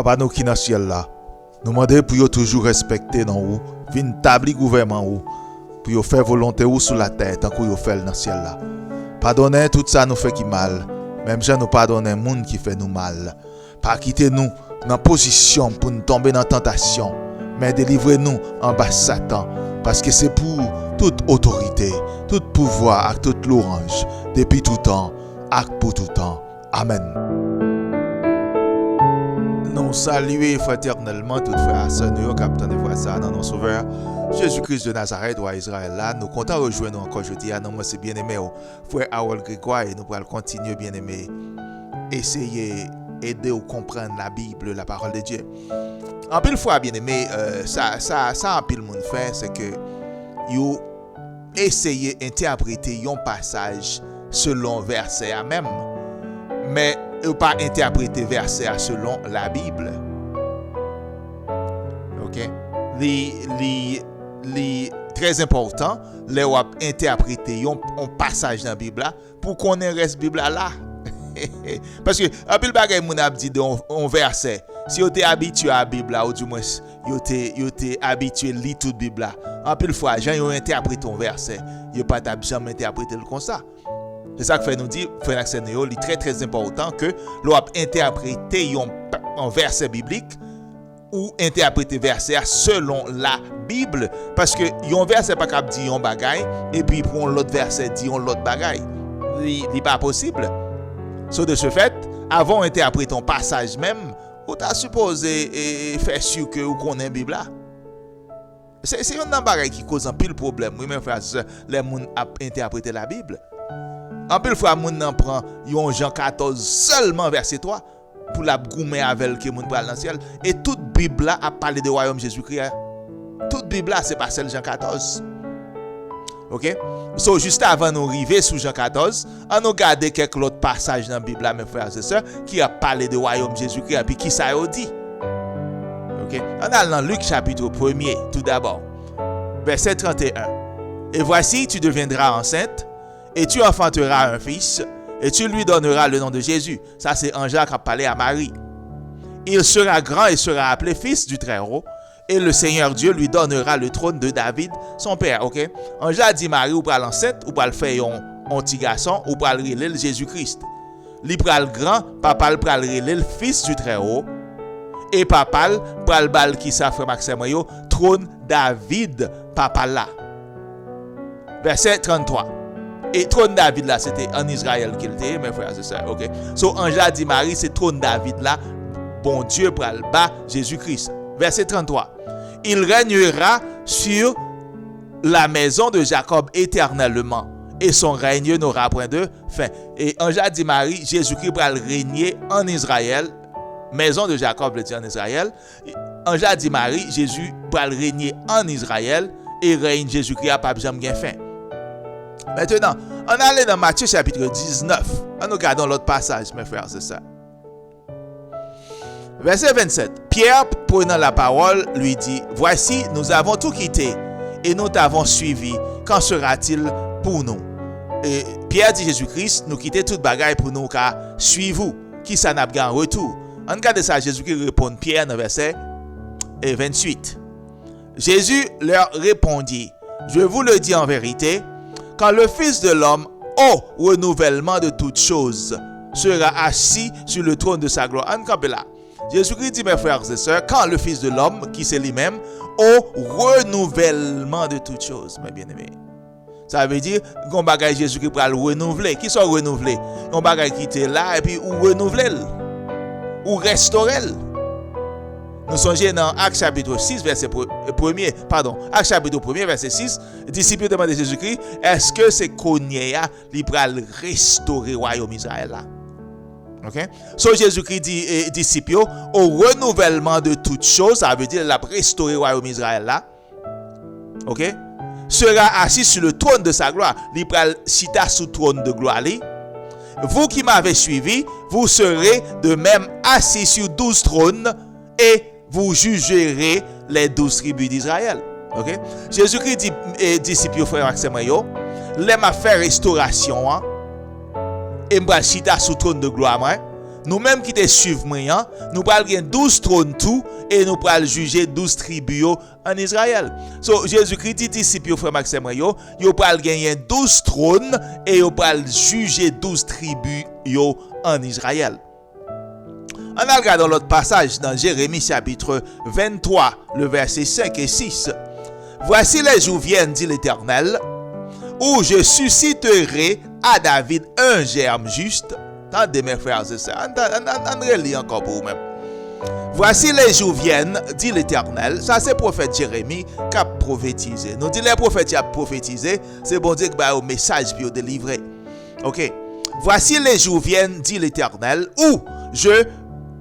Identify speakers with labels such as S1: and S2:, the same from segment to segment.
S1: Papa nous qui dans le ciel là, nous demandons pour toujours respecter dans vous, venir établir gouvernement ou pour faire volonté ou sur la terre tant que vous fait dans le ciel là. Pardonnez tout ça nous fait qui mal, même si nous pardonnons les gens qui fait nous mal. Pas quitter nous dans position pour nous tomber dans la tentation, mais délivrez-nous en bas de Satan, parce que c'est pour toute autorité, tout pouvoir et toute louange, depuis tout temps, et pour tout temps. Amen. Nous saluons fraternellement toutes frères et sœurs, nous capitaine de voir ça dans nos sauveurs. Jésus-Christ de Nazareth, roi Israël là, nous comptons rejoindre nous encore aujourd'hui. Non, moi c'est bien aimé, frère Harold Grégoire, et nous pourrons continuer bien aimé, essayer aider ou comprendre la Bible, la parole de Dieu. En pile fois bien aimé, ça en pile monde fait, c'est que yo essayer interpréter un passage selon verset à même, mais pas interpréter verset selon la Bible. OK? Les très important, les ou interpréter un passage dans la Bible là pour qu'on reste Bible là. Parce que un pile bagay moun a dit dans un verset, si vous êtes habitué à la Bible là, ou du moins vous êtes habitué à lire toute la Bible là, en pile fois gens ont interprété un verset, vous pas jamais interprété le comme ça. C'est ça que fait nous dire frère Axénéo, il est très très important que l'on interpréter un verset biblique ou interpréter verset selon la Bible, parce que un verset pas capable dire un bagay et puis pour l'autre verset dire l'autre bagay. Il n'est pas possible. So de ce fait, avant d'interpréter un passage même, vous t'as supposé faire sûr que vous connaissez la Bible là. C'est un bagage qui cause un pile problème. Oui, mes frères, les gens interpréter la Bible. En pile fois, les gens prennent Jean 14 seulement verset 3 pour la goumer avec que les gens parlent dans le ciel. Et toute Bible là a parlé du royaume Jésus-Christ. Toute Bible là, c'est pas celle Jean 14. OK? So, juste avant nous arriver sur Jean 14, on a regardé quelques autres passages dans la Bible, mes frères et sœurs, qui a parlé du royaume Jésus-Christ, et puis qui ça a dit. OK? On a dans Luc chapitre 1er, tout d'abord, verset 31. Et voici, tu deviendras enceinte, et tu enfanteras un fils, et tu lui donneras le nom de Jésus. Ça, c'est Ange qui a parlé à Marie. Il sera grand et sera appelé fils du Très-Haut. Et le Seigneur Dieu lui donnera le trône de David, son père. OK? Ange a dit Marie, ou pral enceinte, ou pral faire un petit garçon, ou pral relève Jésus-Christ. Li pral grand, papa pral relève fils du Très-Haut. Et papa pral bal qui sa frère Maxime yo, trône David, papa là. Verset 33. Et trône David là, c'était en Israël qu'il était, mes frères et sœurs. OK? So Ange a dit Marie, c'est trône David là, bon Dieu pral bas Jésus-Christ. Verset 33. Il régnera sur la maison de Jacob éternellement, et son règne n'aura point de fin. Et Ange a dit Marie, Jésus-Christ va régner en Israël, maison de Jacob le dit en Israël. Ange a dit Marie, Jésus va régner en Israël, et règne Jésus-Christ a pas jamais fin. Maintenant, on allait dans Matthieu chapitre 19. On regarde l'autre passage, mes frères et sœurs. Verset 27. Pierre, prenant la parole, lui dit, « Voici, nous avons tout quitté, et nous t'avons suivi. Qu'en sera-t-il pour nous? » Et Pierre dit, Jésus-Christ, nous quitter toute bagaille pour nous, car suivez-vous, qui ça n'a pas en retour. En cas de ça, Jésus-Christ répond Pierre dans verset 28. Jésus leur répondit, « Je vous le dis en vérité, quand le Fils de l'homme, au renouvellement de toutes choses, sera assis sur le trône de sa gloire. » En cas là. Jésus-Christ dit, mes frères et sœurs, quand le Fils de l'homme, qui c'est lui-même, au renouvellement de toutes choses, mes bien-aimés. Ça veut dire qu'on bagaille Jésus-Christ pour le renouveler. Qui sont renouvelés? On bagaille qui était là et puis ou renouveler, ou restaurer. Nous songeons dans Actes chapitre 6, verset 1er, Actes chapitre 1er, verset 6, les disciples demandent à Jésus-Christ, est-ce que c'est Konya qui va restaurer le royaume Israël là? OK? So Jésus-Christ dit disciples au renouvellement de toutes choses, ça veut dire la restaurer le royaume Israël là. OK? Sera assis sur le trône de sa gloire. Il pral sita sous trône de gloire li. Vous qui m'avez suivi, vous serez de même assis sur 12 trônes et vous jugerez les 12 tribus d'Israël. OK? Jésus-Christ dit disciples frère Maxime yo, les m'a fait restauration hein, et m'bral chita sous trône de gloire moi. nous-mêmes qui te suivons, nous pral gen 12 trônes tout et nous pral juger 12 tribus en Israël. So Jésus-Christ dit disciples frère Maxime yo pral gagner 12 trônes et yo pral juger 12 tribus en Israël. On a regardé l'autre passage dans Jérémie chapitre 23, le verset 5 et 6. Voici les jours viennent, dit l'Éternel, où je susciterai à David un germe juste. Attendez mes frères et sœurs, on relit encore pour vous-même. Voici les jours viennent, dit l'Éternel. Ça c'est prophète Jérémie qui a prophétisé. Nous dit les prophètes qui a prophétisé, c'est bon Dieu qui a un message pour délivrer. Ok. Voici les jours viennent, dit l'Éternel, où je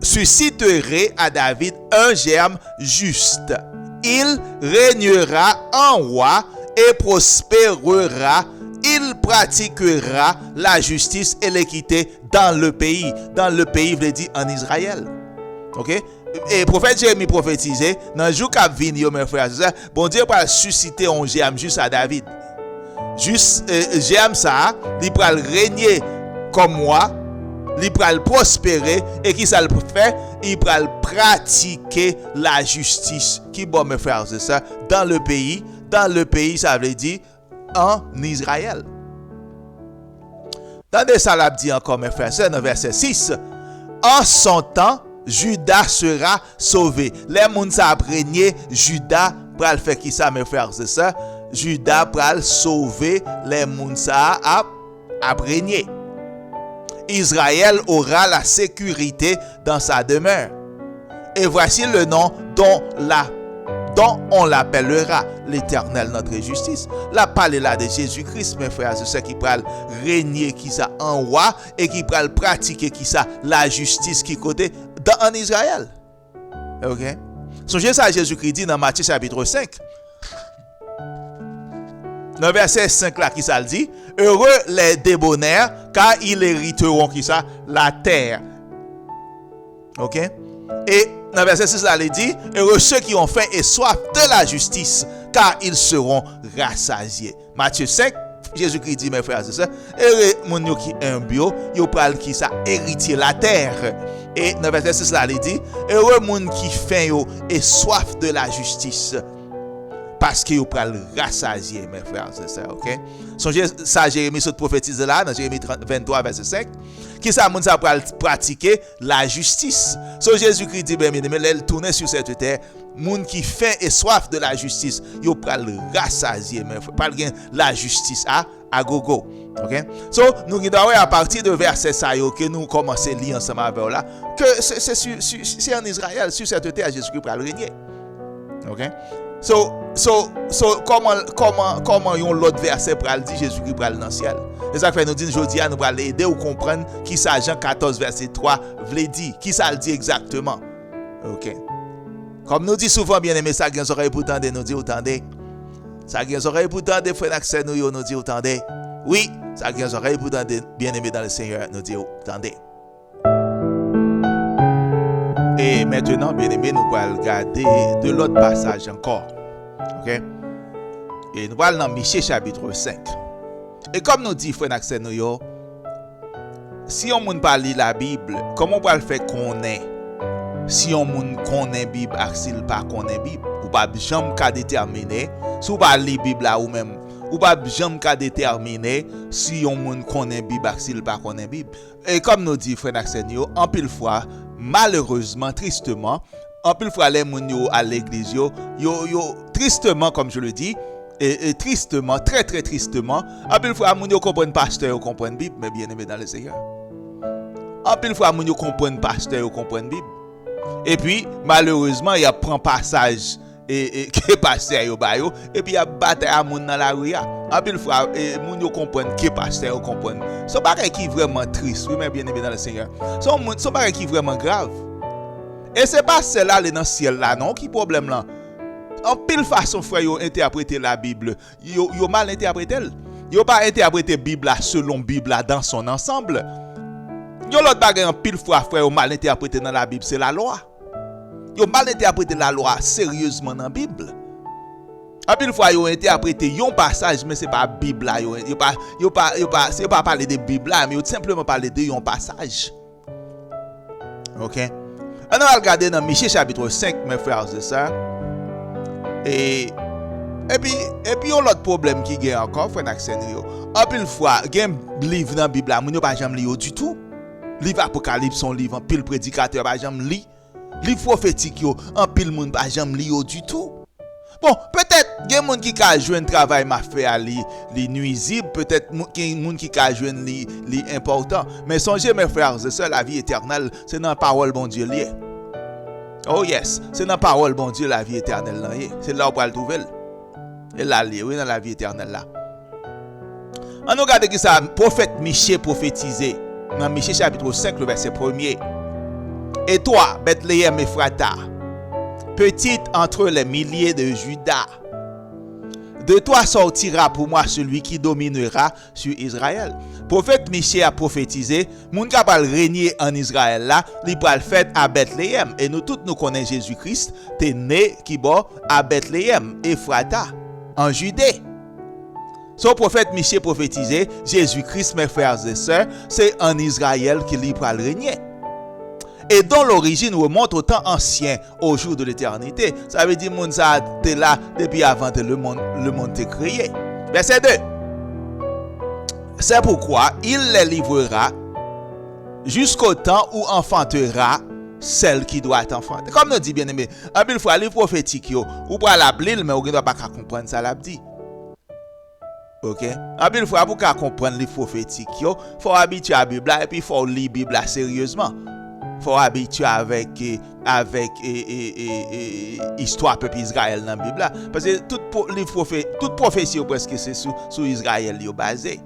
S1: susciterai à David un germe juste. Il régnera en roi et prospérera. Il pratiquera la justice et l'équité dans le pays. Dans le pays, veut dire en Israël. Ok? Et prophète Jérémie prophétisé, dans le jour qui vient, mes frères et sœurs, bon Dieu va susciter un germe juste à David. Juste, germe ça, il va régner comme moi, il va prospérer, et qui ça le fait? Il va pratiquer la justice. Qui bon, mes frères et sœurs, dans le pays, ça veut dire en Israël. Tandis ça l'a dit encore, mes frères et sœurs, dans verset 6. En son temps, Judas sera sauvé. Les gens qui ont régné, Judas va faire qui ça, mes frères et sœurs? Judas va sauver les gens qui ont régné. Israël aura la sécurité dans sa demeure. Et voici le nom dont on l'appellera l'Éternel notre justice. La parole là de Jésus-Christ, mes frères et sœurs, qui va régner qui ça en roi et qui va pratiquer qui ça la justice qui côté en Israël. OK? Songez ça, Jésus-Christ dit dans Matthieu chapitre 5. Dans verset 5 là, qui ça le dit? Heureux les débonnaires, car ils hériteront qui ça? La terre. OK? Et dans verset 6 là, il dit, heureux ceux qui ont faim et soif de la justice, car ils seront rassasiés. Matthieu 5, Jésus-Christ dit, mes frères et sœurs, heureux moun qui humble, yo pral qui ça héritier la terre. Et dans verset 6 là, il dit, heureux moun qui faim et soif de la justice, parce que yo pral rassasier, mes frères et sœurs. OK? Songez ça, Jérémie se prophétise là, dans Jérémie 23 verset 5. Qui ça moun ça pral pratiquer la justice. So Jésus-Christ dit bien aimé, elle tourner sur cette terre, moun qui faim et soif de la justice, yo pral rassasier, mais pas la justice à gogo. OK? So nous devons à partir de verset ça que nous commencer lire ensemble avec là que c'est en Israël sur cette terre Jésus-Christ pral régner. OK? So comment yon l'autre verset pral dit Jésus-Christ pral dans le ciel. Et ça fait nous dit aujourd'hui nous pral aider ou comprendre qui ça Jean 14 verset 3 veut dire, qui ça le dit exactement. OK. Comme nous dit souvent bien aimé ça gen oreille pour tendre nous dit entendez. Ça gen oreille pour tendre frère accès nous dit entendez. Oui, ça gen oreille pour tendre bien aimé dans le Seigneur nous dit entendez. Et maintenant, bien aimé, nous allons regarder de l'autre passage encore. OK? Et nous allons dans Michée chapitre 5. Et comme nous dit, frère Naxen, si on ne pas lire la Bible, comment on peut le faire connaître? Si on ne connaît la Bible, s'il pas connaît la Bible, ou pas jamais déterminer, si on pas lire la Bible là ou même, ou pas jamais déterminer si on ne connaît la Bible, s'il pas connaît la Bible. Et comme nous dit, frère Naxen, en pile fois, malheureusement, tristement, en pile fois les gens à l'église, yo tristement comme je le dis, et tristement, très très tristement, en pile fois les gens comprennent pasteur, ils comprennent Bible, mais bien aimé dans le Seigneur. En pile fois les gens comprennent pasteur, ils comprennent Bible. Et puis malheureusement, il y a prend passage et que pasteur yo ba yo et puis il y a bataille à moun dans la rue. En pile fois moun yo comprennent que pasteur yo comprennent. C'est pas qui vraiment triste, oui mais bien aimé dans le Seigneur. C'est pas qui vraiment grave. Et c'est pas celle-là dans le ciel là non qui problème là. En pile façon frère yo interpréter la Bible, yo mal interprété. Yo pas interpréter Bible là selon Bible là dans son ensemble. Yo l'autre bagay en pile fois frère yo mal interprété dans la Bible, c'est la loi. Yo mal interprété la loi sérieusement dans la Bible. En pile fois yo interprété un passage mais c'est pas Bible là yo pas c'est pas parler de Bible là mais yo simplement parler de un passage. OK? On va regarder dans Michée chapitre 5, mes frères et sœurs. Et puis on l'autre problème qui gagne encore, frère Naxenrio. En pile fois, gen livre dans Bible là, moun pas jamais lire du tout. Livre Apocalypse son livre en pile prédicateur pas jamais lire. Livre prophétique yo, en pile moun pas jamais lire du tout. Bon, peut-être gen moun qui ka joindre travail m'a fait li nuisible, peut-être moun qui ka joindre li important, mais songez mes frères et sœurs, la vie éternelle, c'est dans la parole bon Dieu lié. Oh yes, c'est dans la parole bon Dieu la vie éternelle là, c'est là où on va le trouver. Et là lié, oui, dans la vie éternelle là. On regarde qui ça prophète Michée prophétisé dans Michée chapitre 5 le verset 1er. Et toi, Bethléem Ephrata, petite entre les milliers de Juda, de toi sortira pour moi celui qui dominera sur Israël. Prophète Michée a prophétisé, moun kapal régner en Israël là, li pral fait à Bethléem. Et nous tous nous connaissons Jésus-Christ, t'es né qui bon à Bethléem, Ephrata, en Judée. Son prophète Michée prophétisé, Jésus-Christ, mes frères et sœurs, c'est en Israël qu'il y pral régner. Et dont l'origine remonte au temps ancien, au jour de l'éternité. Ça veut dire que ça était là depuis avant que le monde t'est créé. Verset 2. C'est pourquoi il les livrera jusqu'au temps où enfantera celle qui doit être enfantée. Comme nous dit bien aimé, un peu fois les prophétiques ou pas l'appeler mais on ne doit pas comprendre ça l'a dit. OK? Un peu fois pour comprendre les prophétiques, faut habituer à la Bible et puis faut lire la Bible sérieusement. Faut habituer avec histoire peuple Israël dans la Bible parce que toute prophétie presque c'est sur Israël yo basé.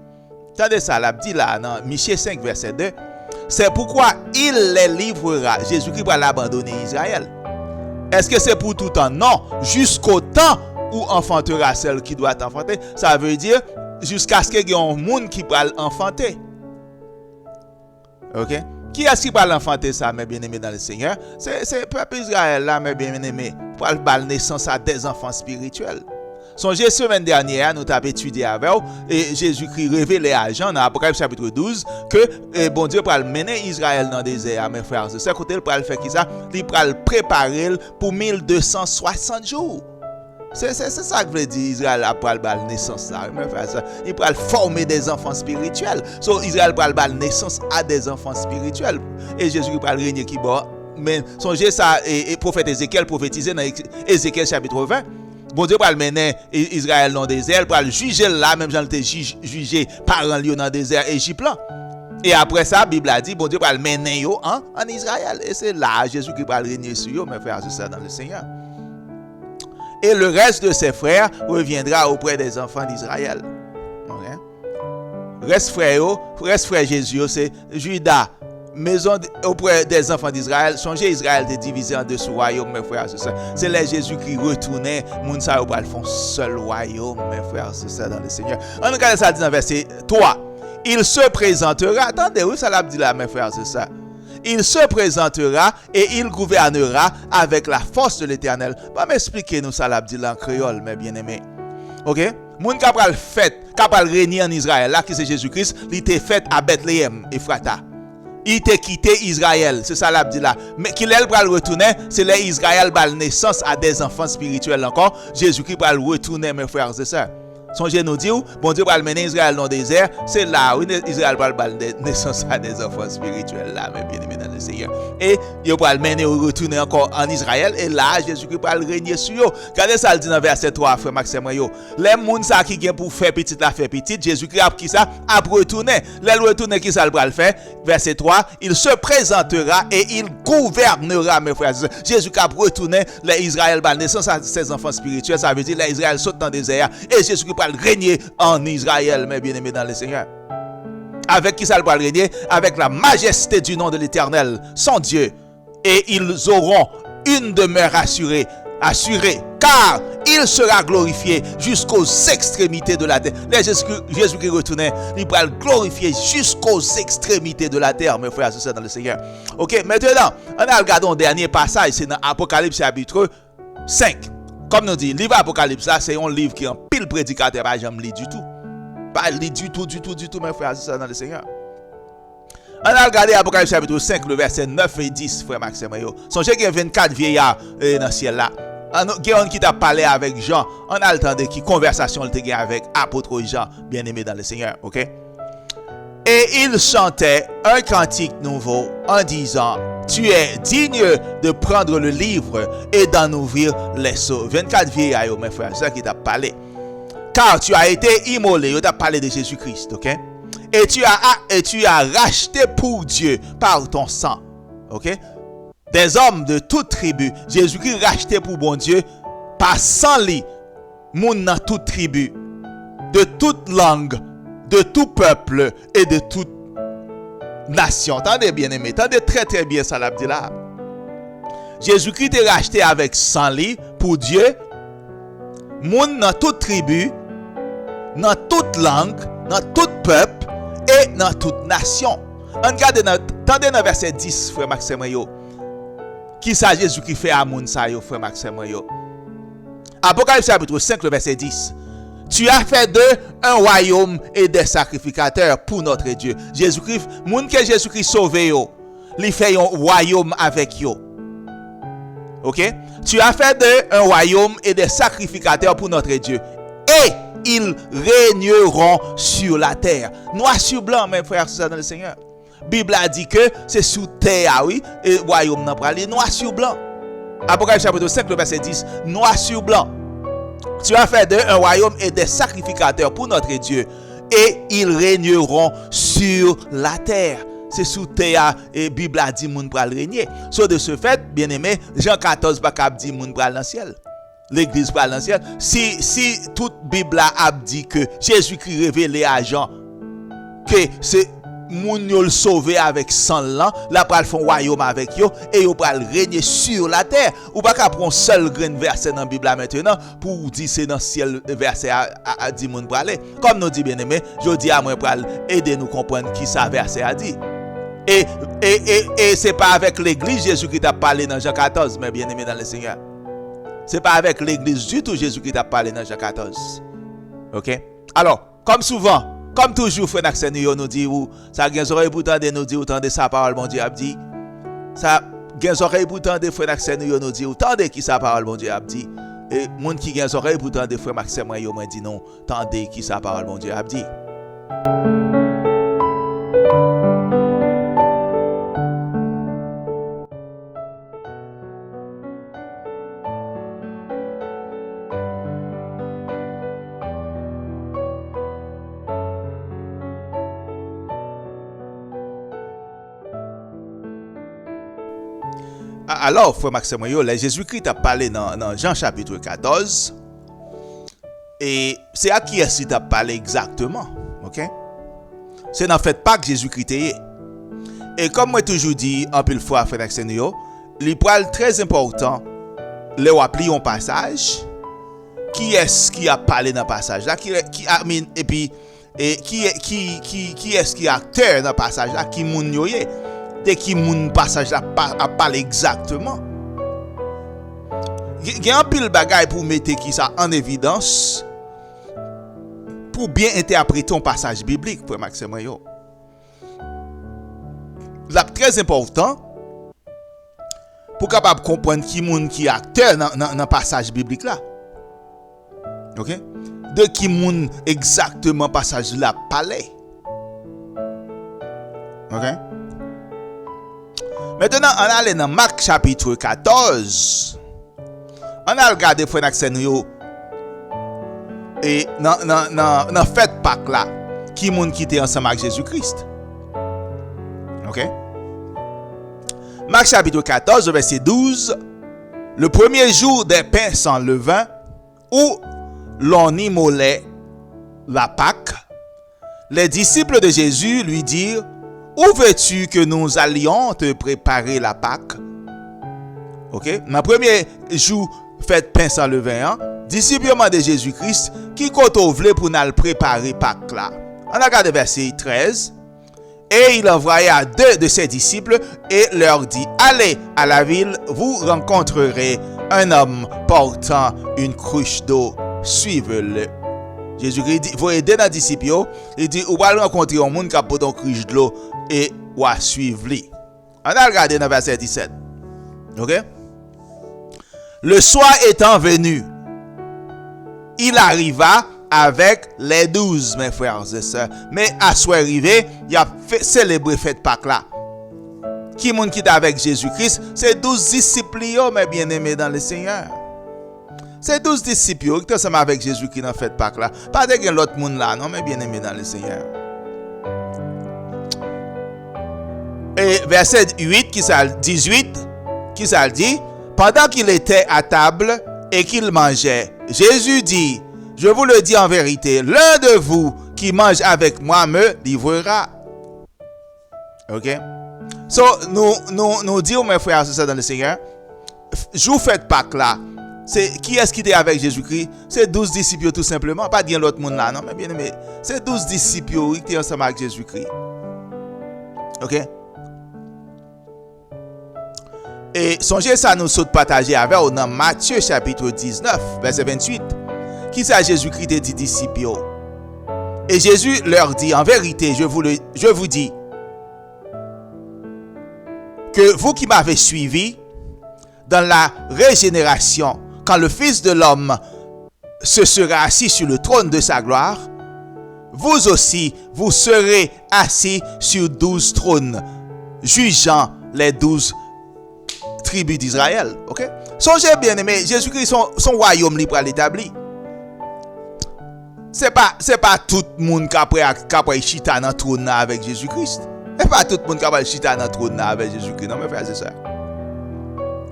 S1: Tendez ça l'a dit là dans Michée 5 verset 2. C'est pourquoi il les livrera. Jésus-Christ va l'abandonner Israël. Est-ce que c'est pour tout temps? Non, jusqu'au temps où enfantera celle qui doit enfanter. Ça veut dire jusqu'à ce qu'il y ait un monde qui va l'enfanter. OK? Qui est-ce qui va l'enfanter ça, mes bien-aimés dans le Seigneur? C'est le peuple Israël là, mes bien-aimés, pour la naissance à des enfants spirituels. Songez, semaine dernière, nous avons étudié avec vous, et Jésus-Christ révélait à Jean, dans Apocalypse chapitre 12, que bon Dieu va mener Israël dans le désert, mes frères. C'est ça, côté, il va le faire qui ça? Il va le préparer pour 1260 jours. C'est ça que veut dire Israël après la naissance là, mes frères. Il va former des enfants spirituels. So Israël va la naissance à des enfants spirituels. Et Jésus va régner qui bon. Mais songez ça, et prophète Ézéchiel prophétisé dans Ézéchiel chapitre 20. Bon Dieu va mener Israël dans le désert, va le juger là, même Jean était jugé par un lion dans le désert Égypte là. Et après ça, la Bible a dit, bon Dieu va le mener en Israël. Et c'est là Jésus qui va régner sur eux, mes frères, c'est ça dans le Seigneur. Et le reste de ses frères reviendra auprès des enfants d'Israël. Okay? Reste frère Jésus, c'est Judas, maison auprès des enfants d'Israël. Songez, Israël était divisé en deux royaumes, mes frères, c'est ça. C'est là Jésus qui retournait, Mounsa au bal font seul royaume, mes frères, c'est ça dans le Seigneur. On regarde ça dit dans verset 3. Il se présentera, attendez, oui, ça l'a dit là, mes frères, c'est ça. Il se présentera et il gouvernera avec la force de l'Éternel. Pas m'expliquer nous ça l'a dit en créole, mes bien-aimés. OK? Moun kapral fête, kapral régner en Israël, là qui c'est Jésus-Christ, il était fait à Bethléem, Ephrata. Il était quitté Israël, c'est ça l'a dit là. Mais qu'il elle pral retourner, c'est là Israël bal naissance à des enfants spirituels encore. Jésus-Christ pral retourner, mes frères et sœurs. Songez nous dire, bon Dieu va mener Israël dans le désert, c'est là où Israël va naissance à des enfants spirituels là, mais bien aimé dans le Seigneur. Et il va le mener ou retourner encore en Israël, et là Jésus-Christ va le régner sur eux. Regardez ça le dit dans verset 3, frère Maxime yo. Les gens ça qui viennent pour faire petit la faire petite, Jésus-Christ a qui ça a retourner. Les retourner qui ça le va le faire. Verset 3, il se présentera et il gouvernera, mes frères. Jésus-Christ a retourné, les Israël va naissance à ses enfants spirituels, ça veut dire les Israël saute dans le désert et Jésus-Christ régner en Israël, mes bien-aimés dans le Seigneur. Avec qui ça va régner? Avec la majesté du nom de l'Éternel, son Dieu. Et ils auront une demeure assurée, car il sera glorifié jusqu'aux extrémités de la terre. Jésus qui retournait, il va glorifier jusqu'aux extrémités de la terre, mes frères et sœurs dans le Seigneur. Ok, maintenant, on a regardé un dernier passage, c'est dans Apocalypse chapitre 5. Comme nous dit, le livre Apocalypse, c'est un livre qui est un pile prédicateur, pas jamais lu du tout. Pas lu du tout, mes frères et sœurs dans le Seigneur. On a regardé Apocalypse chapitre 5, le verset 9 et 10, frère Maxime. Songez qu'il y a 24 vieillards dans le ciel là. Il y a un qui t'a parlé avec Jean. On a le temps de qui conversation il t'a avec apôtre Jean, bien-aimé dans le Seigneur. Ok? Et il chantait un cantique nouveau en disant: tu es digne de prendre le livre et d'en ouvrir les sceaux. 24 vieillards, mes frères, c'est ça qui t'a parlé. Car tu as été immolé, il t'a parlé de Jésus-Christ, ok? Et tu as racheté pour Dieu par ton sang, ok? Des hommes de toute tribu. Jésus-Christ racheté pour bon Dieu par sang li, moun dans toute tribu, de toute langue, de tout peuple et de toute nation. Tendez bien aimé, tendez très très bien ça l'a dit là. Jésus-Christ est racheté avec sang li pour Dieu, moun dans toute tribu, dans toute langue, dans tout peuple et dans toute nation. Regardez tendez dans verset 10, frère Maxime yo. Qui ça Jésus-Christ fait à moun sa yo, frère Maxime yo. Apocalypse chapitre 5, le verset 10. Tu as fait d'eux un royaume et des sacrificateurs pour notre Dieu. Jésus-Christ, moun que Jésus-Christ sauvé yo, li fait un royaume avec yo. OK? Tu as fait d'eux un royaume et des sacrificateurs pour notre Dieu. Et ils régneront sur la terre. Noir sur blanc, mes frères, c'est ça dans le Seigneur. Bible a dit que c'est sous terre, oui, et royaume n'a pas aller noir sur blanc. Apocalypse chapitre 5, le verset 10, noir sur blanc. Tu as fait d'eux un royaume et des sacrificateurs pour notre Dieu, et ils régneront sur la terre. C'est sous terre, et Bible a dit moun pral régner. So de ce fait, bien aimé, Jean 14 pas cap dit moun pral dans le ciel. L'église pral dans le ciel. Si toute Bible a dit que Jésus-Christ révélé à Jean que c'est moun yo le sauver avec sang là, la pral font royaume avec yo et yo pral régner sur la terre. Ou pas qu'à prendre seul grain verset dans la Bible maintenant pour dire c'est dans ciel verset a dit moun pral. Comme nous dit bien-aimé, je dis à moi pral aider nous comprendre qui ça verset a dit. Et c'est pas avec l'église Jésus qui t'a parlé dans Jean 14, mais bien-aimé dans le Seigneur. C'est pas avec l'église du tout Jésus qui t'a parlé dans Jean 14. OK? Alors, comme souvent, comme toujours, frère Naxen nous dit, ou ça gen oreille pour tendre nous dit, ou tendre sa parole, bon Dieu a dit. Ça gen oreille pour tendre, frère Naxen nous dit, ou tendre qui sa parole, bon Dieu a dit. Et moun qui gen oreille pour tendre, frère Maxime moi dit non, tendre qui sa parole, bon Dieu a dit. Alors, frère Maxime, Jésus-Christ a parlé dans Jean chapitre 14. Et c'est à qui est-ce qu'il a parlé exactement? Ok? C'est dans fait pas que Jésus-Christ est. Et comme moi toujours dit, un peu le fois, frère Maxime, il parle très important, le appeler un passage. Qui est-ce qui a parlé dans le passage là? Qui est-ce qui est acteur dans le passage là? Qui moun yo ye? De qui moun passage là a parlé exactement. Il y a un pile bagay pour mettre qui ça en évidence pour bien interpréter un passage biblique pour Maxime yo. C'est très important pour capable comprendre qui moun qui acteur dans passage biblique là. OK? De qui moun exactement passage là parler. OK? Maintenant, on allait dans Marc chapitre 14. On a regardé frère Naxen yo et dans fête Pâques là, qui moun qui était ensemble avec Jésus-Christ. OK? Marc chapitre 14 verset 12. Le premier jour des pains sans levain où l'on immolait la Pâque, les disciples de Jésus lui dirent: où veux-tu que nous allions te préparer la Pâque? OK? Dans le premier jour, fête pain sans levain, disciples de Jésus-Christ, qui koto vle pour nous préparer Pâque là. On a regardé verset 13. Et il envoya 2 de ses disciples et leur dit: allez à la ville, vous rencontrerez un homme portant une cruche d'eau. Suivez-le. Jésus-Christ dit, vous aider dans disciples, il dit, vous allez rencontrer un monde qui a porté une cruche d'eau et ou à suivre lui. On a regardé dans verset 17. OK? Le soir étant venu, il arriva avec les 12, mes frères et sœurs. Mais à soir arrivé, il a fait célébrer fête Pâques là. Qui monde qui est avec Jésus-Christ? C'est 12 disciples, mes bien-aimés dans le Seigneur. C'est 12 disciples qui sont ensemble avec Jésus-Christ dans fête Pâques là. Pas de l'autre monde là, non, mes bien-aimés dans le Seigneur. Et verset 8, 18, qui ça dit? Pendant qu'il était à table et qu'il mangeait, Jésus dit, je vous le dis en vérité, l'un de vous qui mange avec moi me livrera. OK? So, nous disons, mes frères, c'est ça dans le Seigneur, jour fête Pâques là, c'est qui est-ce qui était avec Jésus-Christ? C'est 12 disciples tout simplement, pas dire l'autre monde là, non, mais bien aimé, c'est 12 disciples qui étaient ensemble avec Jésus-Christ. OK? Et songez ça nous saute partager avec dans Matthieu chapitre 19 verset 28. Qui ça Jésus-Christ dit disciples? Et Jésus leur dit en vérité, je vous dis que vous qui m'avez suivi dans la régénération, quand le Fils de l'homme se sera assis sur le trône de sa gloire, vous aussi vous serez assis sur 12 trônes, jugeant les 12 tribus d'Israël. OK? Songez bien aimé, Jésus-Christ son royaume libre à l'établi. C'est pas tout le monde qui a chita dans le trône avec Jésus-Christ. C'est pas tout le monde qui a chita dans le trône avec Jésus-Christ. Non, mes frères et sœurs.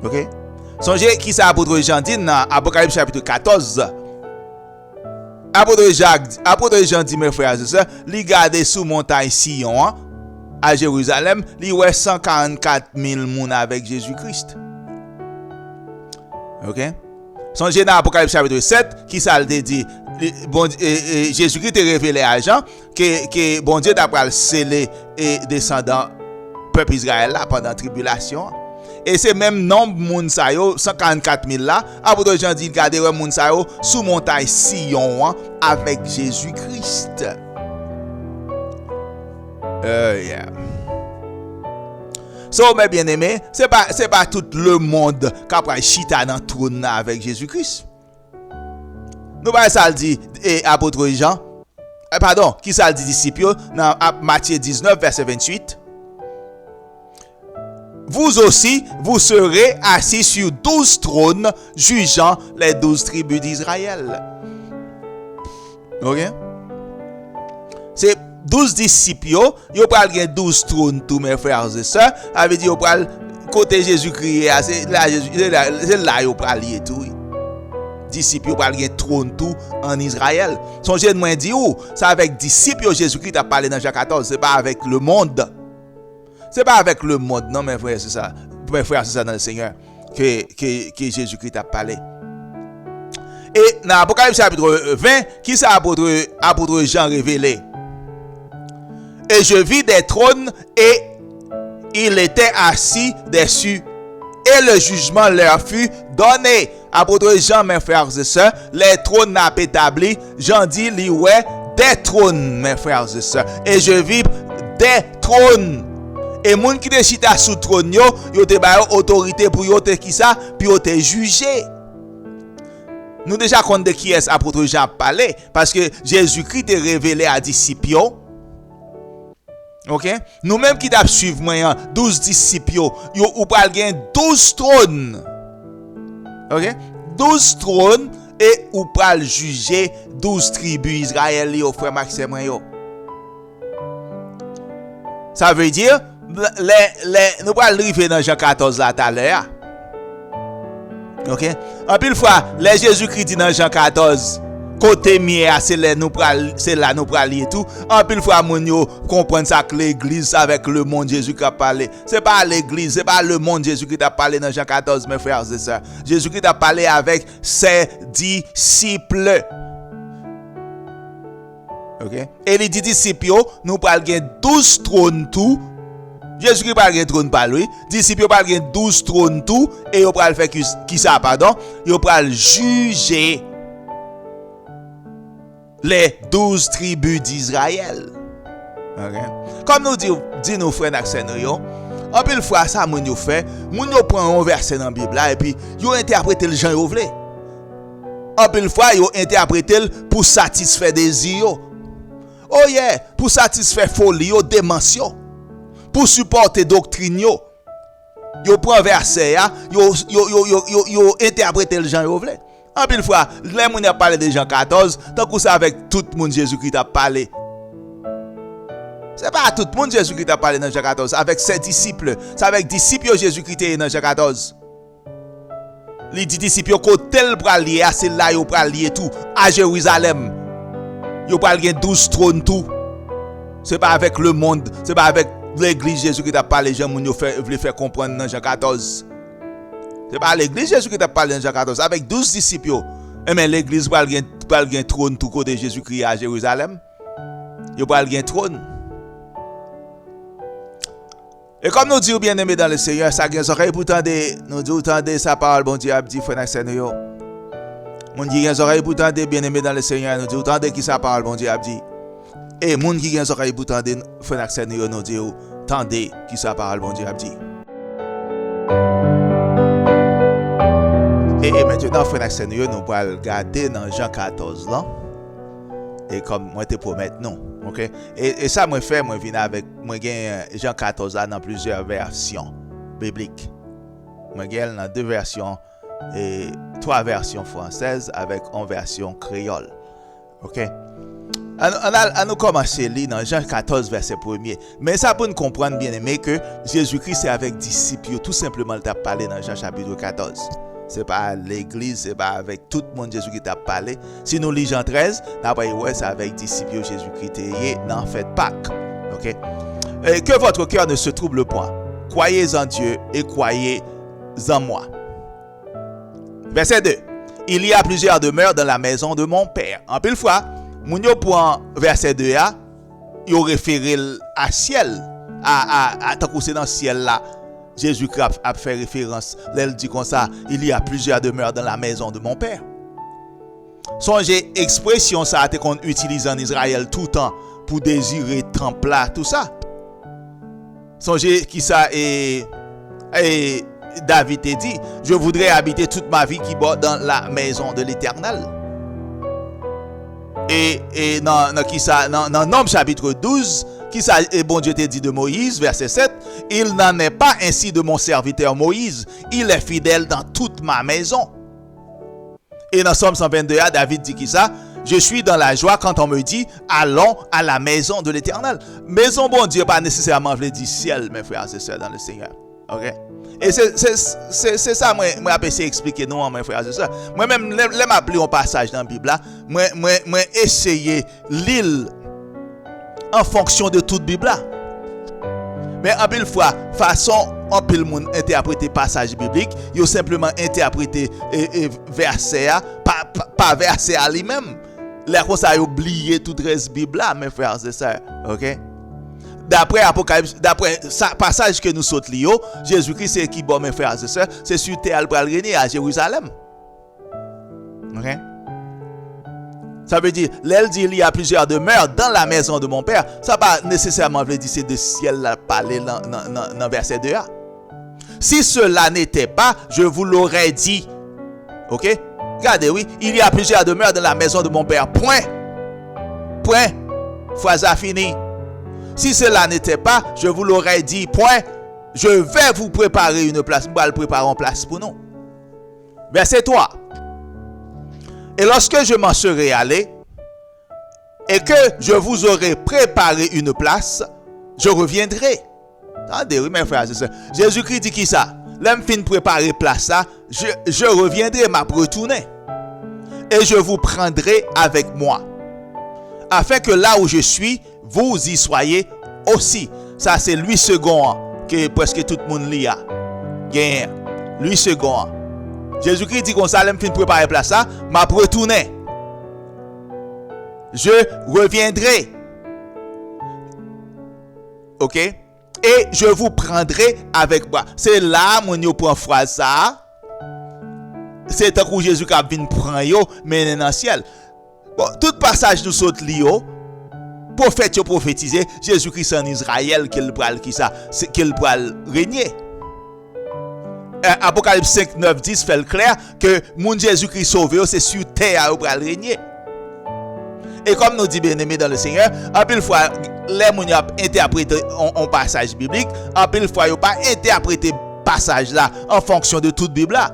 S1: OK? Songez qui ça apôtre Jean dit dans Apocalypse chapitre 14. Apôtre Jean dit, mes frères et sœurs, li gade sous montagne Sion à Jérusalem, li wè 144 000 moun avec Jésus-Christ. OK? Songez dans Apocalypse chapitre 7, qui ça le dit, bon, Jésus-Christ est révélé à Jean que bon Dieu d'après scellé et descendant peuple Israël là pendant la tribulation. Et c'est même nombre moun sa yo 144 000 là, apôtre Jean dit regardez moun sa yo sous montagne Sion avec Jésus-Christ. Yeah. So, mes bien-aimés, c'est pas tout le monde qui a chita dans le trône avec Jésus-Christ. Nous pas ça le dit apôtre Jean. Pardon, qui ça le dit disciples dans Matthieu 19 verset 28. Vous aussi, vous serez assis sur 12 trônes, jugeant les 12 tribus d'Israël. OK? C'est 12 disciples, yo pral gen 12 trônes tous mes frères et sœurs, avait dit yo pral côté Jésus-Christ, c'est là yo pral lié tout. Disciples yo pral gen trône tout en Israël. Songez moi dit ou, ça avec disciples Jésus-Christ a parlé dans Jean 14, c'est pas avec le monde. C'est pas avec le monde, non mes frères, c'est ça. Mes frères, c'est ça dans le Seigneur que Jésus-Christ a parlé. Et dans Apocalypse chapitre 20, qui ça apôtre Jean révélé? Et je vis des trônes et il était assis dessus et le jugement leur fut donné. Apôtre Jean, mes frères et sœurs, les trônes n'a pas établi. Jean dit, li ouais, des trônes, mes frères et sœurs. Et je vis des trônes. Et moun qui te chita sous trône yo te ba autorité pour yo te qui ça, puis yo te juger. Nous déjà compte de qui est apôtre Jean parlé parce que Jésus-Christ est révélé à disciples. OK? Nous même qui t'a suivre moi 12 disciples yo ou pral gen 12 trônes. OK? 12 trônes et ou pral juger 12 tribus Israël yo frère Maxime yo. Ça veut dire nous pral arriver dans Jean 14 là tout à l'heure. OK? En pile fois les Jésus-Christ dit dans Jean 14 côté mieux c'est là nous pral lier tout. En pile fois moun yo comprendre ça que l'église avec le monde Jésus qui a parlé. C'est pas l'église, c'est pas le monde Jésus qui a parlé dans Jean 14 mes frères et sœurs. Jésus qui a parlé avec ses disciples. OK? Et les disciples nous pral gen 12 trônes tout. Jésus qui pral gen trône par lui, disciples pral gen 12 trônes tout et yo pral faire qui ça pardon? Yo pral juger les 12 tribus d'Israël. OK? Comme nous dit nos frères et sœurs yo, en pile fois ça moun yo fait, moun yo prend un verset dans la Bible là et puis yo interpréter le Jean yo vle. En pile fois yo interpréter pour satisfaire désir yo. Oh yeah, pour satisfaire folie yo, démension. Pour supporter doctrine yo. Yo prend verset ya, yo interpréter le Jean yo vle. En pile fois, les moun a parlé de Jean 14, tant que ça avec tout le monde Jésus-Christ a parlé. C'est pas tout le monde Jésus-Christ a parlé dans Jean 14, avec ses disciples. C'est avec disciples Jésus-Christ dans Jean 14. Les disciples ko tel pral lié, c'est là yo pral lié tout à Jérusalem. Yo pral gen 12 trônes tout. C'est pas avec le monde, c'est pas avec l'église Jésus-Christ a parlé, Jean moun yo veut faire comprendre dans Jean 14. C'est pas l'église Jésus-Christ a parlé dans Jean 14 avec 12 disciples. Et mais l'église pral gen trône tout côté Jésus-Christ à Jérusalem. Yo pral gen trône. Et comme nous disons bien aimé dans le Seigneur, ça gagne oreilles pour tendre, nous disons tendre sa parole, bon Dieu a dit frère et yo. Moun qui gagne oreilles pour tendre bien aimé dans le Seigneur, nous disons tendre qui sa parole, bon Dieu a dit. Et moun qui gagne oreilles pour tendre frère et yo, nous disons tendre qui sa parole, bon Dieu a dit. Et maintenant frère et yo, nous allons regarder dans Jean 14 là. Et comme moi te promets non. OK, et ça moi viens avec moi gagne Jean 14 là dans plusieurs versions bibliques. Moi gagne dans 2 versions et 3 versions françaises avec une version créole. OK, on nous commencer lire dans Jean 14 verset 1er. Mais ça pour nous comprendre bien aimé que Jésus-Christ c'est avec disciples tout simplement il t'a parlé dans Jean chapitre 14. C'est pas l'église, c'est pas avec tout le monde Jésus qui t'a parlé. Si nous lisons Jean 13, c'est avec disciples Jésus-Christ et dans fête Pâques. OK? Et que votre cœur ne se trouble point. Croyez en Dieu et croyez en moi. Verset 2. Il y a plusieurs demeures dans la maison de mon Père. En pile fois, moun yo prend verset 2 a, yo référé à ciel, à tant que c'est dans ciel là. Jésus-Christ a fait référence, elle dit comme ça, il y a plusieurs demeures dans la maison de mon Père. Songez, expression ça qu'on utilise en Israël tout le temps pour désirer temple là, tout ça. Songez qui ça et David a dit, je voudrais habiter toute ma vie qui bord dans la maison de l'Éternel. Et dans qui ça dans Nombre chapitre 12 qui ça et bon Dieu te dit de Moïse verset 7, il n'en est pas ainsi de mon serviteur Moïse, il est fidèle dans toute ma maison. Et dans Somme 122 David dit qui ça, je suis dans la joie quand on me dit allons à la maison de l'Éternel. Maison bon Dieu pas nécessairement veut dire ciel mes frères et sœurs dans le Seigneur. OK? Et c'est ça moi essayer expliquer nous mes frères et sœurs. Moi même les m'appeler un passage dans la Bible là, moi essayer lire en fonction de toute Bible là. Mais en pile fois façon en pile monde interpréter passage biblique, yo simplement interpréter verset pas verset à lui-même. Là comme ça oublier toute reste Bible là mes frères et sœurs. OK? D'après Apocalypse, d'après passage que nous saute lio, Jésus-Christ c'est qui bon mes frères et sœurs, c'est sur terre pour régner à Jérusalem. OK? Ça veut dire, l'elle dit il y a plusieurs demeures dans la maison de mon Père. Ça pas nécessairement veut dire c'est de ciel là parler dans verset 2a. Si cela n'était pas, je vous l'aurais dit. OK? Regardez, oui, il y a plusieurs demeures dans la maison de mon Père. Point. Phrase finie. Si cela n'était pas, je vous l'aurais dit. Point. Je vais vous préparer une place. Je vais préparer une place pour nous. Verset 3. Et lorsque je m'en serai allé, et que je vous aurai préparé une place, je reviendrai. Attendez, oui, mes frères et sœurs. Jésus-Christ dit qui ça? L'homme fin préparer place là, je reviendrai, m'a retourner. Et je vous prendrai avec moi. Afin que là où je suis, vous y soyez aussi. Ça, c'est 8 secondes que presque tout le monde lit. Gain 8 secondes. Jésus-Christ dit qu'on s'allait fin préparer place là, m'a retourner. Je reviendrai. OK? Et je vous prendrai avec moi. C'est là mon yo prend phrase ça. C'est tant que Jésus qui vient prendre yo mais dans le ciel. Bon, tout passage nous saute li yo prophètes ont prophétisé Jésus-Christ en Israël qu'il pourra régner. Apocalypse 5, 9, 10 fait le clair que mon Jésus-Christ sauvé, c'est sur terre qu'il pourra régner. Et comme nous dit bien-aimés dans le Seigneur, en pile fois, les gens ont interprété un passage biblique, en pile fois, ils n'ont pas interprété passage là en fonction de toute Bible là.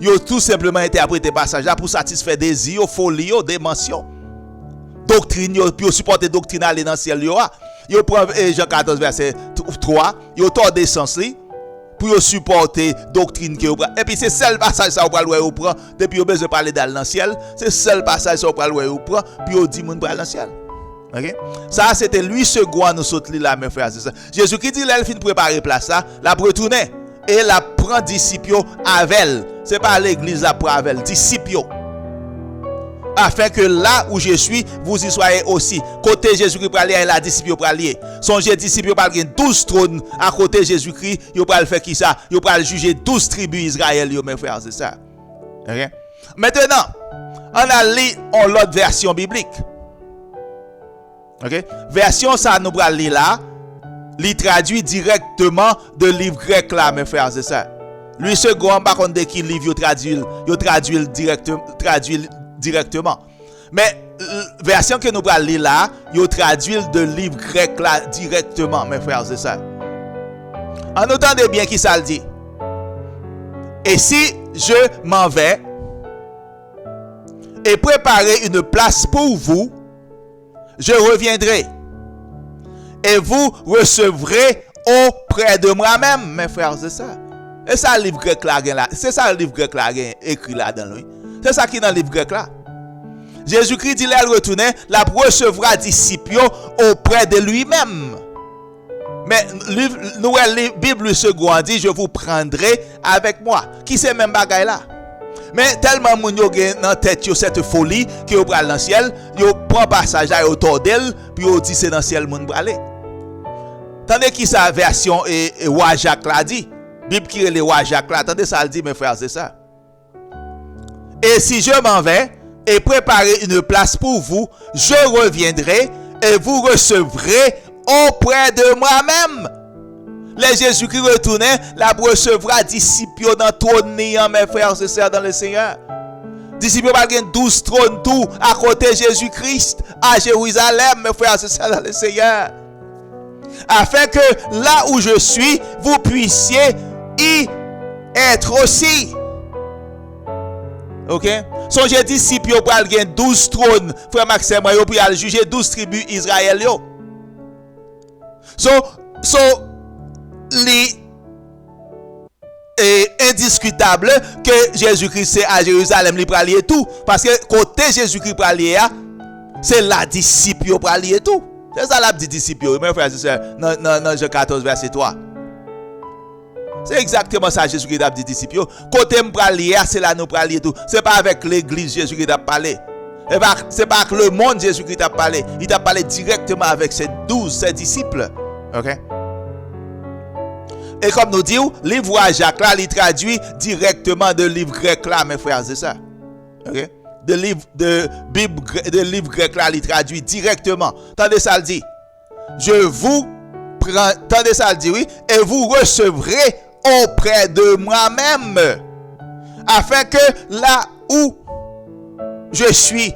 S1: Ils ont tout simplement interprété passage là pour satisfaire des désirs, folies, des mentions. Doctrine, puis supporter doctrine aller dans le ciel. Ils prennent Jean 14, verset 3, ils ont tort des sens pour supporter doctrine que vous prenez. Et puis c'est seul passage ça vous prend depuis vous besoin parler d'aller dans le ciel, c'est seul passage ça vous prend puis vous dit moun pour aller dans le ciel. OK? Ça c'était lui second nous saute là mes frères, c'est ça. Jésus-Christ dit là il fin préparer place ça, la retourner et la prend disciples avec elle. C'est pas l'église la prend avec elle, disciples. Afin que là où je suis, vous y soyez aussi. Côté Jésus-Christ pour aller, la disciple pour aller. Songez disciple pour aller 12 trônes à côté Jésus-Christ, ils pour faire qui ça? Ils pour juger 12 tribus Israël, mes frères, c'est ça. OK? Maintenant, on a lu l'autre version biblique. OK? Version ça nous va lire là, il traduit directement de livre grec là, mes frères, c'est ça. Lui second par contre de qui livre il traduit directement. Mais version que nous allons lire là, il traduit de livre grec là directement, mes frères, c'est ça. En entendez bien qui ça le dit. Et si je m'en vais et préparer une place pour vous, je reviendrai et vous recevrez auprès de moi-même, mes frères, c'est ça. Et ça le livre grec là, c'est ça le livre grec là écrit là dans lui. C'est ça qui est dans le livre grec là. Jésus-Christ dit là, il retourne, la recevra disciples auprès de lui-même. Mais la Bible second dit, je vous prendrai avec moi. Qui c'est même bagaille là? Mais tellement moun yo gen dans tête yo cette folie que yo pral dans ciel, yo prend passage là autour d'elle, puis yo dit c'est dans ciel moun bralé. Tandis qui sa version et roi Jacques l'a dit. Bible qui est le roi Jacques là, attendez ça le dit mes frères, c'est ça. Et si je m'en vais et préparer une place pour vous, je reviendrai et vous recevrez auprès de moi-même. Les Jésus-Christ retournait, la recevra disciples dans trône néant, mes frères et sœurs dans le Seigneur. Disciples pas 12 trônes tout à côté de Jésus-Christ à Jérusalem, mes frères et sœurs dans le Seigneur. Afin que là où je suis, vous puissiez y être aussi. OK? Songez disciples pour aller 12 trônes, frère Maxime, pour aller juger 12 tribus Israël yo. So est indiscutable que Jésus-Christ c'est à Jérusalem li pralier tout parce que côté Jésus-Christ pralier c'est la disciple pralier tout. C'est ça la dit disciple mes frères et sœurs dans Jean 14 verset 3. C'est exactement ça Jésus-Christ a dit disciple. Côté pralier c'est là nous pralier tout. C'est pas avec l'église Jésus-Christ a parlé. C'est pas avec le monde Jésus-Christ a parlé. Il a parlé directement avec ses disciples. OK? Et comme nous disons, le livre Jacques là, il traduit directement de livre grec là, mes frères, c'est ça. OK? De livre grec là, il traduit directement. Tandis ça le dit. Je vous prends, tandis ça le dit, oui, et vous recevrez auprès de moi-même, afin que là où je suis,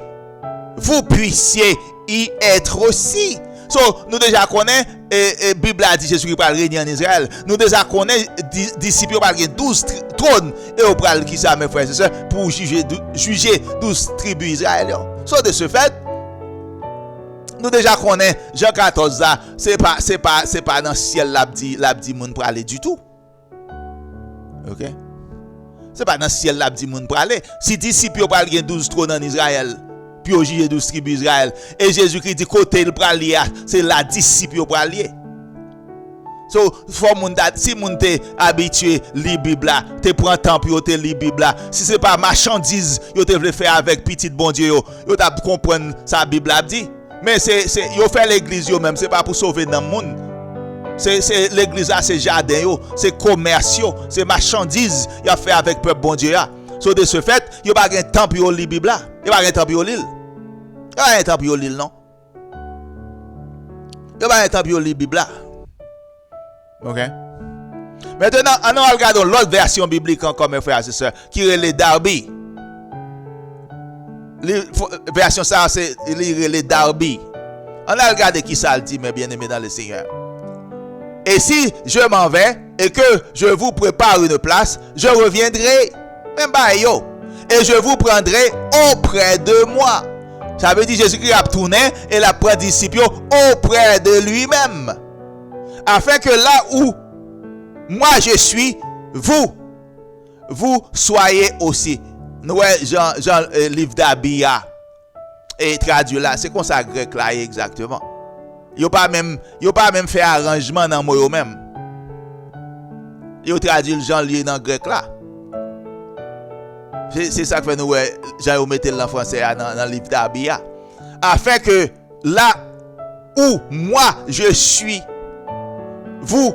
S1: vous puissiez y être aussi. So, nous déjà connaissons, et Bible a dit Jésus qui va régner en Israël. Nous déjà connaissons, disciples va gagner 12 trônes, et on parle qui ça, mes frères et sœurs, pour juger 12 tribus israéliennes. So, de ce fait, nous déjà connaissons, Jean 14, c'est pas dans le ciel, l'abdi moun pour aller du tout. OK? C'est pas dans le ciel, l'abdi moun pour aller. Si disciples va gagner 12 trônes en Israël, puis au juger 12 tribus Israël. Et Jésus-Christ dit côté il pralier, c'est la disciple au pralier. So, si moun te habitué li Bible là, te prend temps pour te li Bible là. Si c'est pas marchandise, yo te vle faire avec petit bon Dieu yo t'a comprendre ça Bible a dit. Mais c'est yo fait l'église yo même, c'est pas pour sauver dans monde. C'est l'église là, c'est jardin yo, c'est commerce yo, c'est marchandise yo fait avec peuple bon Dieu là. So de ce fait, yo pas gen temps pour li Bible là. Yo pas gen temps pour l'île. Ah, un temps pour l'île, non? Yo pas un temps pour lire Bible là. OK? Maintenant, on regarde l'autre version biblique encore mes frères et sœurs qui est les Darby. Version ça c'est les Darby. On a regardé qui ça le dit mes bien-aimés dans le Seigneur. Et si je m'en vais et que je vous prépare une place, je reviendrai même pas yo et je vous prendrai auprès de moi. Ça veut dire Jésus-Christ a tourné et la prend disciples auprès de lui-même. Afin que là où moi je suis, vous soyez aussi. Nous Jean livre d'Abia et traduit là, c'est comme ça grec là exactement. Yo pas même fait arrangement dans moi même. Yo traduit Jean lié dans grec là. C'est ça que fait nous Jean mettre en français dans le livre d'Abia. Afin que là où moi je suis, vous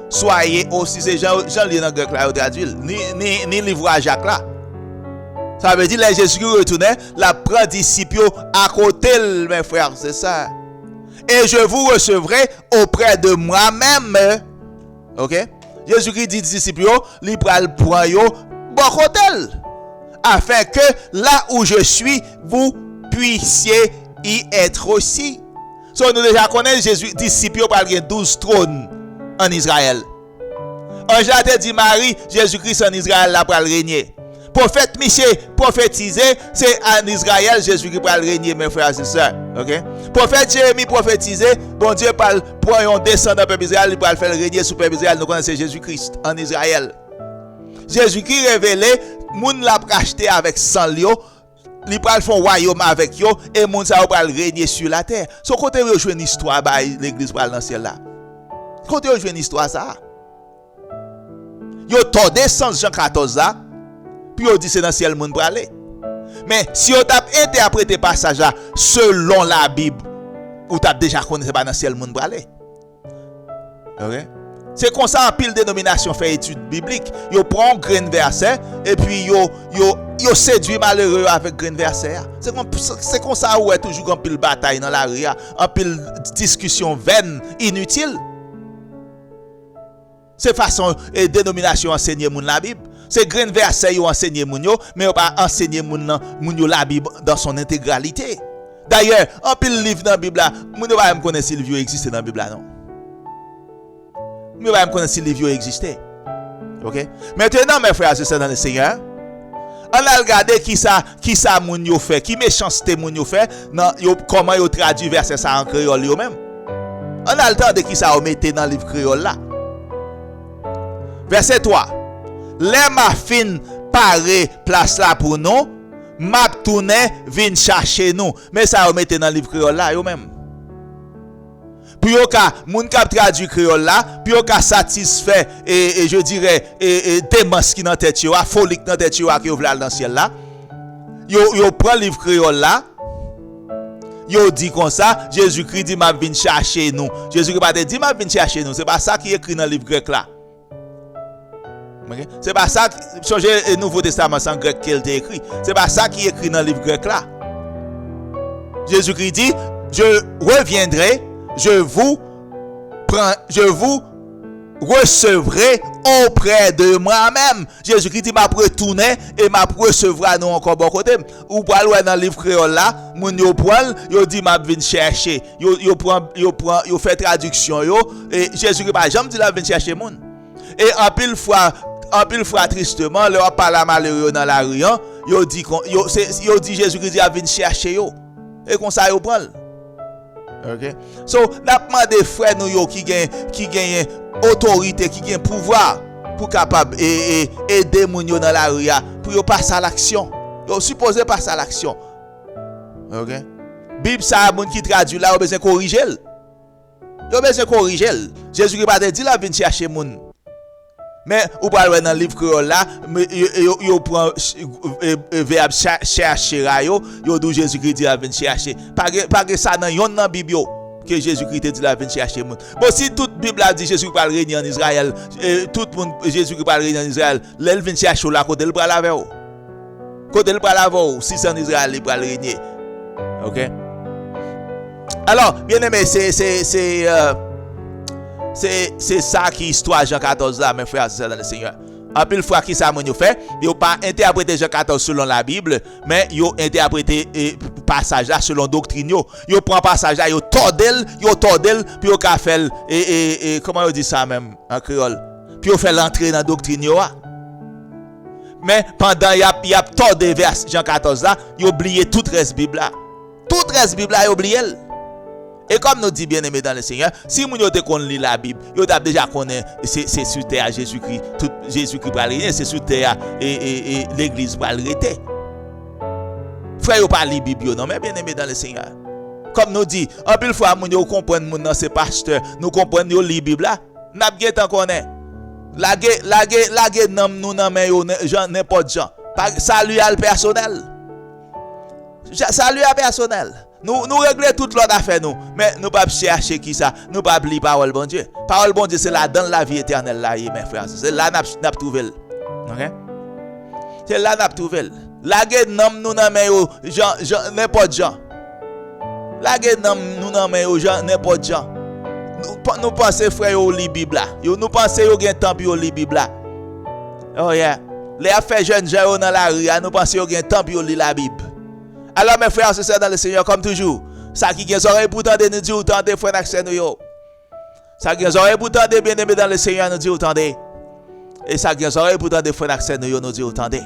S1: soyez aussi. C'est Jean lié dans grec là traduit ni livre à Jacques là. Ça veut dire que Jésus retournait, la prend disciples à côté, mes frères, c'est ça. Et je vous recevrai auprès de moi-même. OK? Jésus-Christ dit disciples, il prend le point bon côté. Afin que là où je suis, vous puissiez y être aussi. So, nous déjà connaissons Jésus, disciples, il y a 12 trônes en Israël. Ange a dit Marie, Jésus-Christ en Israël, là, pour régner. Prophète Michée prophétisé, c'est en Israël Jésus qui va régner, mes frères et sœurs. OK? Prophète Jérémie prophétisé, bon Dieu parle pour un descendant du peuple Israël, il va faire régner sur le peuple Israël. Nous connaissons Jésus-Christ en Israël. Jésus-Christ révélé, moun l'a acheté avec sang lio, il va faire un royaume avec yo et moun ça va régner sur la terre. So côté yo jouer une histoire ba l'église pour dans le ciel là. Côté yo jouer une histoire ça. Yo to descend Jean 14 là. Puis on dit c'est dans le ciel monde pour aller. Mais si on t'a interprété passage là selon la Bible, ou t'as déjà connaissé pas dans le ciel monde pour aller. OK? C'est comme ça en pile dénomination fait étude biblique, yo prend grain verset et puis yo séduit malheureux avec grain verset. C'est comme ça où est toujours en pile bataille dans la rue, en pile discussion vaine, inutile. C'est façon et dénomination enseigner moun la Bible. C'est grain verset yo enseigner moun yo, mais yo pas enseigner moun yo la Bible dans son intégralité. D'ailleurs, en pile livre dans la Bible là, moun yo pas même connaître si le livre existe dans la Bible là non. Moun yo pas même connaître si le livre existait. OK? Maintenant mes frères et sœurs dans le Seigneur, on a regardé qui ça moun yo fait, qui méchanceté moun yo fait, comment yo traduit verset ça en créole yo même. On a le temps de qui ça mettait dans le livre créole là. Verset 3. Les ma fin paré place là pour nous, m'a tourné vinn chercher nous. Mais ça remettait dans le livre créole là yo même. Puis yo ka moun k'ap traduit créole là, puis yo ka satisfait et je dirais démence qui dans tête yo, folie dans tête yo qui yo vle dans ciel là. Yo prend livre créole là. Yo dit comme ça, Jésus-Christ dit m'a vinn chercher nous. Jésus-Christ pas dit m'a vinn chercher nous, c'est pas ça qui est écrit dans le livre grec là. Okay? C'est pas ça qui changer le Nouveau Testament sans grec qu'il est écrit. C'est pas ça qui est écrit dans le livre grec là. Jésus-Christ dit je reviendrai, je vous recevrai auprès de moi-même. Jésus-Christ dit m'a retourner et m'a recevra nous encore bon côté. Ou pour aller dans le livre créole là, moun yo prend, yo dit m'a vinn chercher. Yo fait traduction yo et Jésus-Christ pas jamais dit la vinn chercher moun. Et en pile fois tristement, leur parle malheureux dans la rue, yo dit Jésus-Christ dit a vinn chercher yo. Et comme ça yo prend. OK? So, n'a demandé frère nous yo qui gagne autorité, qui gagne pouvoir pour capable et aider moun yo dans la rue pour yo passer à l'action. Yo supposé passer à l'action. OK? Bible ça moun qui traduit là, yo besoin corriger. Yo besoin corriger. Jésus-Christ pas dit la vinn chercher moun. Mais ou pas dans le livre créole là, yo prend verbe chercher yo dit Jésus-Christ dit la vinn chercher. Pas que ça dans yon dans Bible que Jésus-Christ dit la vinn chercher moun. Bon si toute Bible a dit Jésus va régner en Israël, tout monde Jésus va régner en Israël, l'el vinn chercher là côté le bras avec ou. Côté le bras avec ou, si c'est en Israël il va régner. OK? Alors, bien aimé, c'est ça qui histoire Jean 14 là, mes frères et sœurs dans le Seigneur. En pile fois qui ça mon fait, yo pas interprété Jean 14 selon la Bible, mais yo interprété passage là selon doctrine yo. Yo prend passage là, yo tordel, puis yo ka fait comment on dit ça même en créole. Puis yo fait l'entrée dans doctrine yo. Mais pendant y a tordé vers Jean 14 là, yo oublié toute reste Bible là. Toute reste Bible là, yo oublié. Et comme nous dit bien aimé dans le Seigneur, si vous avez lit la Bible, vous avez déjà connaît c'est sur terre Jésus-Christ, tout Jésus-Christ va régner, c'est sur terre et l'église va l'arrêter. Frère, vous pas lire Bible non, mais bien aimé dans le Seigneur. Comme nous dit, en pile fois vous comprenez mon c'est pasteur, nous comprenons yo lire Bible là, n'a bien tant connaît. Lage nous nan men yo n'importe gens. Salut à personnel. Salut à personnel. Nous régler toute l'autre affaire nous, mais nous pas chercher qui ça, nous pas lire parole bon Dieu. Parole bon Dieu c'est là dans la vie éternelle là mes frères. C'est là n'a trouvé. OK? C'est là n'a trouvé. Lage nous nan men yo n'importe gens. Lage nous nan men yo n'importe gens. Nous pensons frère yo li Bible là. Nous pensons yo gen temps pour li Bible là. Oh yeah. Les affaires jeunes gens dans la rue, nous pensons yo gen temps pour li la Bible. Alors mes frères et sœurs dans le Seigneur comme toujours, ça qui gen oreilles pour tendre nous dit autant de frères accès nous yo. Ça qui gen oreilles pour tendre bien aimé dans le Seigneur nous dit autant de. Et ça qui gen oreilles pour tendre frères accès nous yo nous dit autant de.